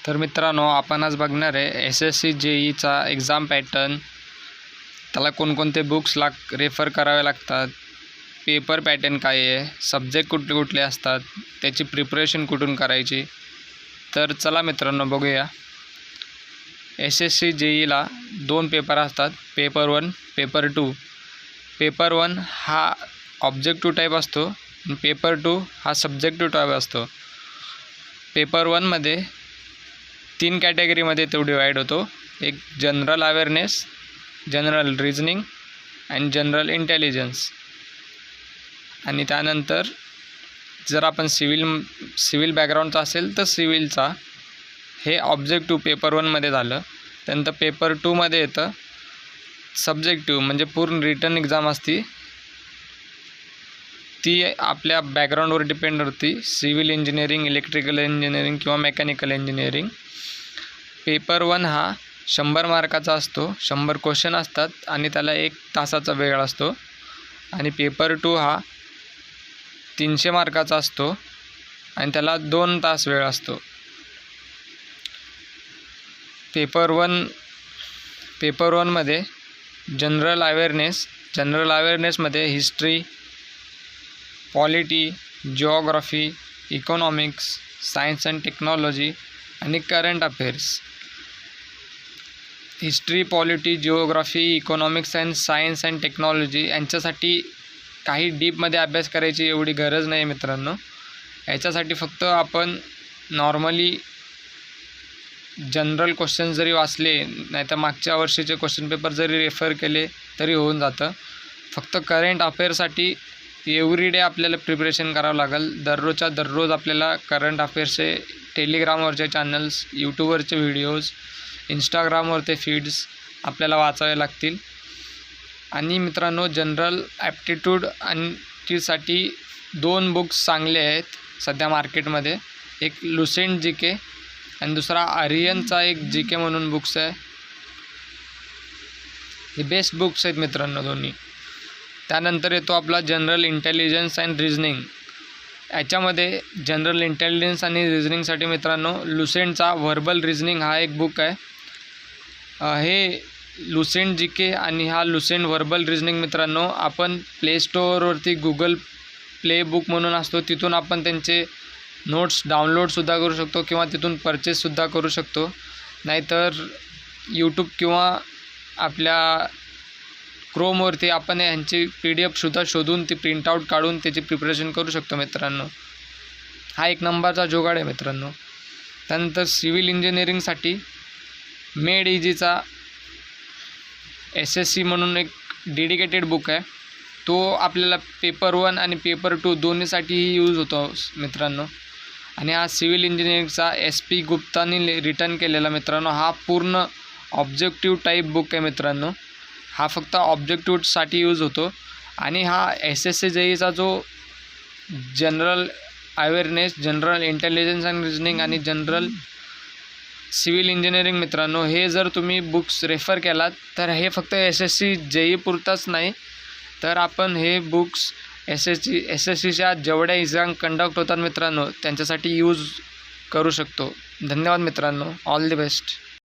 तर मित्रांनो, आपण आज बघणार आहे SSC JEEचा एक्झाम पॅटर्न, त्याला कोणकोणते बुक्स रेफर करावे लागतात, पेपर पॅटर्न काय आहे, सब्जेक्ट कुठले कुठले असतात, त्याची प्रिपरेशन कुठून करायची. तर चला मित्रांनो बघूया. SSC JEEला 2 पेपर असतात, पेपर 1, पेपर 2. पेपर 1 हा ऑब्जेक्टिव्ह टाईप असतो आणि पेपर 2 हा सब्जेक्टिव्ह टाईप असतो. पेपर 1मध्ये 3 कॅटेगरीमध्ये तो डिवाईड होतो. एक जनरल अवेअरनेस, जनरल रिझनिंग आणि जनरल इंटेलिजन्स. आणि त्यानंतर जर आपण सिव्हिल बॅकग्राऊंडचा असेल तर सिव्हिलचा हे ऑब्जेक्टिव्ह पेपर 1मध्ये झालं. त्यानंतर पेपर 2मध्ये येतं सब्जेक्टिव्ह, म्हणजे पूर्ण रिटन एक्झाम असती, ती आपल्या बॅकग्राऊंडवर डिपेंड होती. सिव्हिल इंजिनिअरिंग, इलेक्ट्रिकल इंजिनिअरिंग किंवा मेकॅनिकल इंजिनिअरिंग. पेपर 1 हा 100 मार्काचा असतो, 100 क्वेश्चन असतात आणि त्याला 1 तासाचा वेळ असतो. आणि पेपर 2 हा 300 मार्काचा असतो आणि त्याला 2 तास वेळ असतो. पेपर 1मध्ये जनरल अवेअरनेसमध्ये history, polity, geography, economics, science and technology आणि current affairs. History, polity, geography, economics and science and technology यांच्यासाठी काही डीपमध्ये अभ्यास करायची एवढी गरज नाही मित्रांनो. याच्यासाठी फक्त आपण नॉर्मली जनरल क्वेश्चन जरी वाचले, नाहीतर मागच्या वर्षीचे क्वेश्चन पेपर जरी रेफर केले तरी होऊन जातं. फक्त करंट अफेअरसाठी एव्हरीडे आपल्याला प्रिपरेशन करावं लागेल. दररोजच्या दररोज आपल्याला करंट अफेअर्सचे टेलिग्रामवरचे चॅनल्स, यूट्यूबवरचे व्हिडिओज, इंस्टाग्रामवरचे फीड्स आपल्याला वाचावे लागतील. आणि मित्रांनो, जनरल ॲप्टिट्यूड आणि साठी 2 बुक्स चांगले आहेत सध्या मार्केटमध्ये. एक लुसेंट GK आणि दुसरा आर्यनचा एक GK म्हणून बुक्स आहे. हे बेस्ट बुक्स आहेत मित्रांनो दोन्ही. त्यानंतर येतो आपला जनरल इंटेलिजन्स अँड रिझनिंग. याच्यामध्ये जनरल इंटेलिजन्स आणि रिझनिंगसाठी मित्रांनो लुसेंटचा व्हर्बल रिझनिंग हा एक बुक आहे. हे लुसेंट GK आणि हा लुसेंट व्हर्बल रिझनिंग मित्रांनो आपण प्ले स्टोअरवरती गुगल प्ले बुक म्हणून असतो, तिथून आपण त्यांचे नोट्स डाउनलोडसुद्धा करू शकतो किंवा तिथून परचेससुद्धा करू शकतो. नाहीतर यूट्यूब किंवा आपल्या क्रोमवरती आपण यांची PDF शोधून ती प्रिंटआउट काढून त्याची प्रिपरेशन करू शकतो मित्रांनो. हा एक नंबरचा जुगाड आहे मित्रांनो. त्यानंतर सिव्हिल इंजिनिअरिंगसाठी मेड इझीचा SSC म्हणून एक डेडिकेटेड बुक आहे. तो आपल्याला पेपर 1 आणि पेपर 2 दोन्हीसाठीही यूज होतो मित्रांनो. आणि हा सिव्हिल इंजिनिअरिंगचा SP गुप्तानी रिटर्न केलेला मित्रांनो हा पूर्ण ऑब्जेक्टिव्ह टाईप बुक आहे मित्रांनो. हा फक्त ऑब्जेक्टिव्हसाठी यूज होतो. आणि हा SSC JEEचा जो general awareness, general intelligence and reasoning आणि जनरल सिव्हिल इंजिनिअरिंग मित्रांनो, हे जर तुम्ही बुक्स रेफर केलात तर हे फक्त SSC JEE पुरताच नाही, तर आपण हे बुक्स SSCच्या जेवढ्या एक्झाम कंडक्ट होतात मित्रांनो त्यांच्यासाठी यूज करू शकतो. धन्यवाद मित्रांनो. All the best.